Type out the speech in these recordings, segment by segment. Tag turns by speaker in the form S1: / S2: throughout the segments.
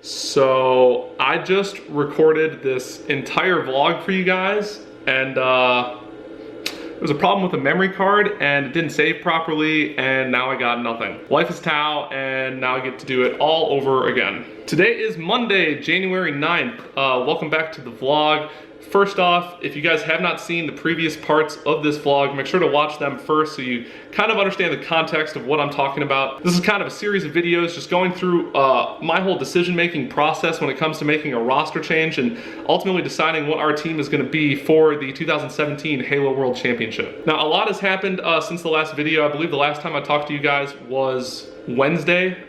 S1: So I just recorded this entire vlog for you guys, and there was a problem with the memory card and it didn't save properly, and now I got nothing. Life is Tow, and now I get to do it all over again. Today is Monday, January 9th. Welcome back to the vlog. First off, if you guys have not seen the previous parts of this vlog, make sure to watch them first so you kind of understand the context of what I'm talking about. This is kind of a series of videos just going through my whole decision-making process when it comes to making a roster change and ultimately deciding what our team is going to be for the 2017 Halo World Championship. Now, a lot has happened since the last video. I believe the last time I talked to you guys was Wednesday,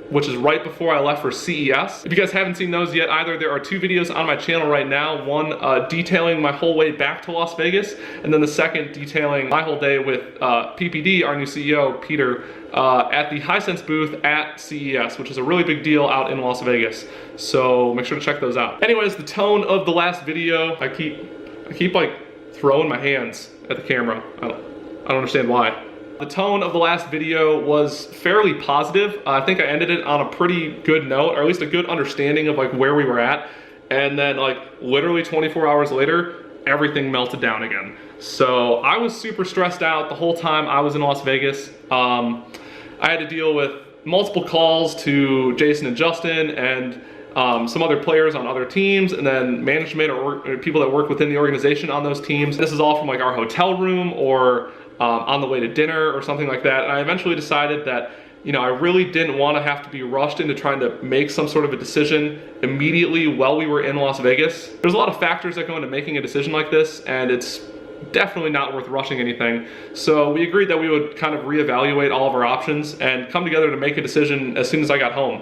S1: which is right before I left for CES. If you guys haven't seen those yet either, there are two videos on my channel right now. One detailing my whole way back to Las Vegas, and then the second detailing my whole day with PPD, our new CEO, Peter, at the Hisense booth at CES, which is a really big deal out in Las Vegas. So make sure to check those out. Anyways, the tone of the last video, I keep like throwing my hands at the camera. I don't understand why. The tone of the last video was fairly positive. I think I ended it on a pretty good note, or at least a good understanding of like where we were at. And then like literally 24 hours later, everything melted down again. So I was super stressed out the whole time I was in Las Vegas. I had to deal with multiple calls to Jason and Justin and some other players on other teams, and then management or people that work within the organization on those teams. This is all from like our hotel room or on the way to dinner or something like that. And I eventually decided that, you know, I really didn't want to have to be rushed into trying to make some sort of a decision immediately while we were in Las Vegas. There's a lot of factors that go into making a decision like this, and it's definitely not worth rushing anything. So we agreed that we would kind of reevaluate all of our options and come together to make a decision as soon as I got home.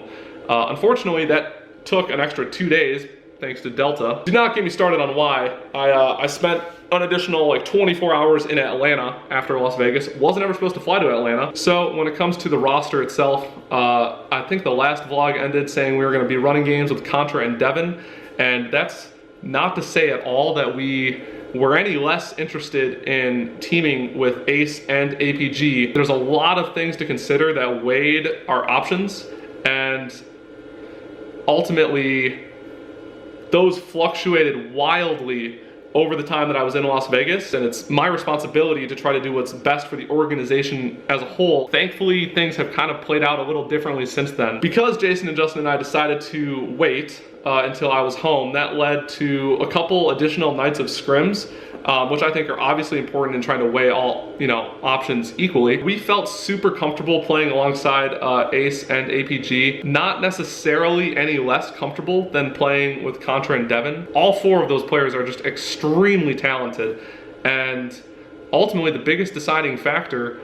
S1: Unfortunately, that took an extra 2 days, thanks to Delta. Do not get me started on why. I spent an additional like 24 hours in Atlanta after Las Vegas. Wasn't ever supposed to fly to Atlanta. So when it comes to the roster itself, I think the last vlog ended saying we were gonna be running games with Contra and Devin, and that's not to say at all that we were any less interested in teaming with Ace and APG. There's a lot of things to consider that weighed our options, and ultimately those fluctuated wildly over the time that I was in Las Vegas, and it's my responsibility to try to do what's best for the organization as a whole. Thankfully, things have kind of played out a little differently since then. Because Jason and Justin and I decided to wait until I was home, that led to a couple additional nights of scrims, which I think are obviously important in trying to weigh all, you know, options equally. We felt super comfortable playing alongside Ace and APG, not necessarily any less comfortable than playing with Contra and Devin. All four of those players are just extremely talented, and ultimately the biggest deciding factor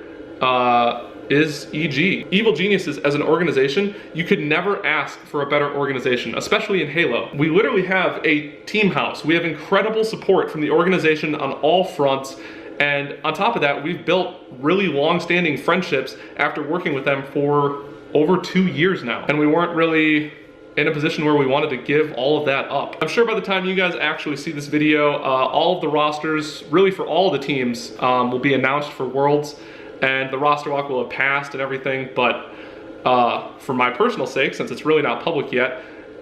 S1: is EG. Evil Geniuses as an organization, you could never ask for a better organization, especially in Halo. We literally have a team house. We have incredible support from the organization on all fronts, and on top of that, we've built really long-standing friendships after working with them for over 2 years now, and we weren't really in a position where we wanted to give all of that up. I'm sure by the time you guys actually see this video, all of the rosters, really for all of the teams, will be announced for Worlds, and the roster walk will have passed and everything, but for my personal sake, since it's really not public yet,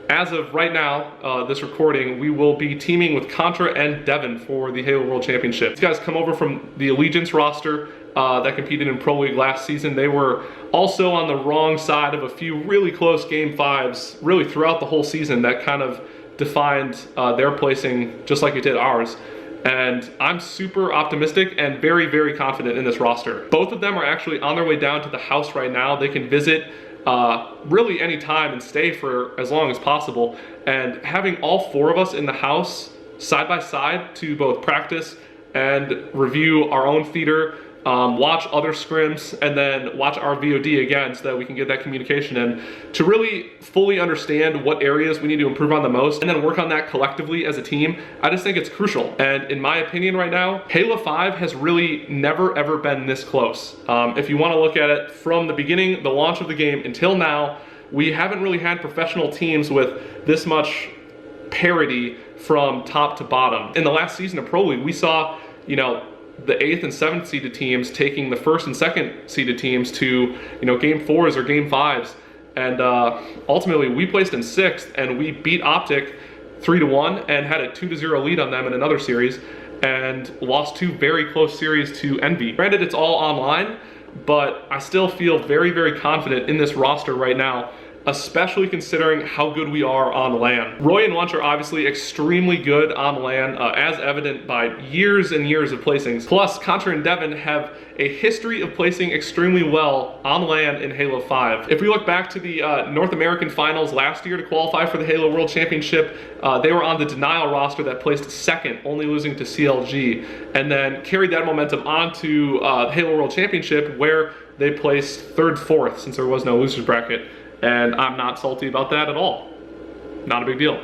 S1: as of right now, this recording, we will be teaming with Contra and Devin for the Halo World Championship. These guys come over from the Allegiance roster that competed in Pro League last season. They were also on the wrong side of a few really close Game 5s, really throughout the whole season, that kind of defined their placing just like it did ours. And I'm super optimistic and very, very confident in this roster. Both of them are actually on their way down to the house right now. They can visit really any time and stay for as long as possible. And having all four of us in the house side by side to both practice and review our own theater, watch other scrims, and then watch our VOD again so that we can get that communication in to really fully understand what areas we need to improve on the most, and then work on that collectively as a team. I just think it's crucial. And in my opinion right now, Halo 5 has really never ever been this close. If you want to look at it from the beginning, the launch of the game until now, we haven't really had professional teams with this much parity from top to bottom. In the last season of Pro League, we saw, you know, the 8th and 7th seeded teams taking the 1st and 2nd seeded teams to, you know, Game 4s or Game 5s, And ultimately, we placed in 6th, and we beat Optic 3-1 and had a 2-0 lead on them in another series, and lost 2 very close series to Envy. Granted, it's all online, but I still feel very, very confident in this roster right now, especially considering how good we are on LAN. Roy and Lunch are obviously extremely good on LAN, as evident by years and years of placings. Plus, Contra and Devin have a history of placing extremely well on LAN in Halo 5. If we look back to the North American Finals last year to qualify for the Halo World Championship, they were on the Denial roster that placed 2nd, only losing to CLG, and then carried that momentum on to the Halo World Championship, where they placed 3rd, 4th, since there was no losers bracket. And I'm not salty about that at all. Not a big deal.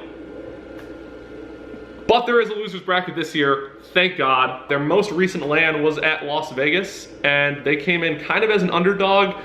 S1: But there is a loser's bracket this year, thank God. Their most recent LAN was at Las Vegas, and they came in kind of as an underdog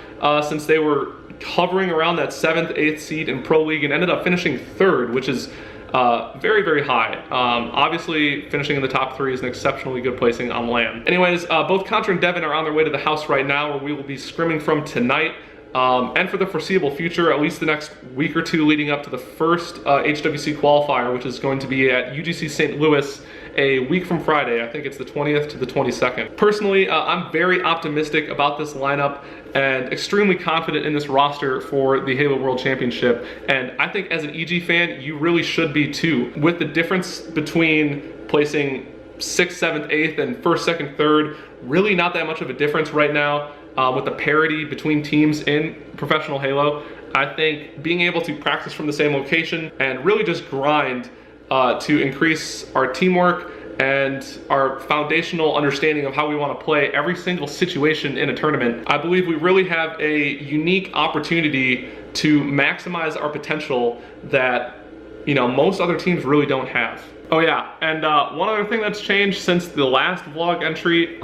S1: since they were hovering around that 7th, 8th seed in Pro League and ended up finishing 3rd, which is very, very high. Obviously, finishing in the top 3 is an exceptionally good placing on LAN. Anyways, both Contra and Devin are on their way to the house right now, where we will be scrimming from tonight. And for the foreseeable future, at least the next week or 2 leading up to the first HWC qualifier, which is going to be at UGC St. Louis a week from Friday. I think it's the 20th to the 22nd. Personally, I'm very optimistic about this lineup and extremely confident in this roster for the Halo World Championship. And I think as an EG fan, you really should be too. With the difference between placing 6th, 7th, 8th, and 1st, 2nd, 3rd, really not that much of a difference right now. With the parity between teams in professional Halo, I think being able to practice from the same location and really just grind to increase our teamwork and our foundational understanding of how we want to play every single situation in a tournament, I believe we really have a unique opportunity to maximize our potential that, you know, most other teams really don't have. Oh yeah, and one other thing that's changed since the last vlog entry,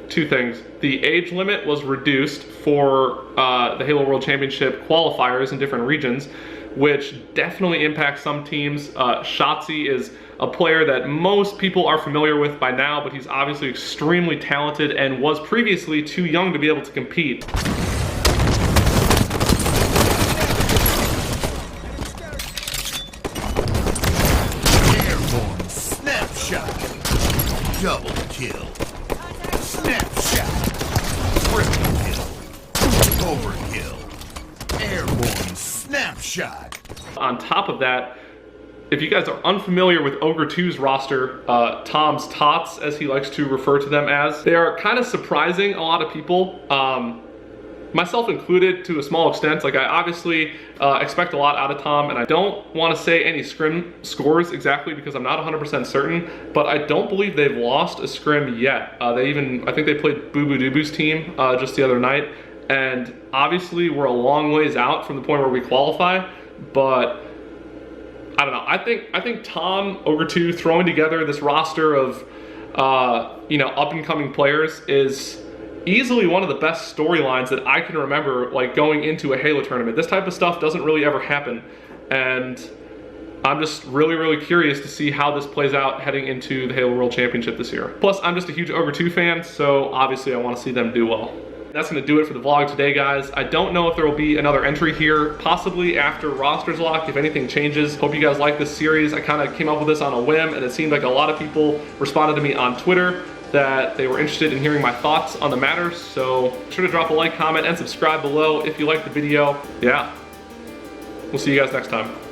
S1: 2 things. The age limit was reduced for the Halo World Championship qualifiers in different regions, which definitely impacts some teams. Shotzi is a player that most people are familiar with by now, but he's obviously extremely talented and was previously too young to be able to compete.
S2: Airborne snapshot. Double kill. Snapshot. Triple kill. Overkill. Airborne snapshot.
S1: On top of that, if you guys are unfamiliar with Ogre 2's roster, Tom's Tots, as he likes to refer to them as, they are kind of surprising a lot of people, myself included to a small extent. Like, I obviously expect a lot out of Tom, and I don't want to say any scrim scores exactly because I'm not 100% certain, but I don't believe they've lost a scrim yet. I think they played Boo Boo Doo Boo's team just the other night, and obviously we're a long ways out from the point where we qualify, but I don't know. I think Tom, Ogre 2, throwing together this roster of you know, up and coming players is easily one of the best storylines that I can remember, like, going into a Halo tournament. This type of stuff doesn't really ever happen, and I'm just really, really curious to see how this plays out heading into the Halo World Championship this year. Plus, I'm just a huge Ogre 2 fan, so obviously I want to see them do well. That's going to do it for the vlog today, guys. I don't know if there will be another entry here, possibly after rosters lock, if anything changes. Hope you guys like this series. I kind of came up with this on a whim, and it seemed like a lot of people responded to me on Twitter that they were interested in hearing my thoughts on the matter. So be sure to drop a like, comment, and subscribe below if you liked the video. Yeah, we'll see you guys next time.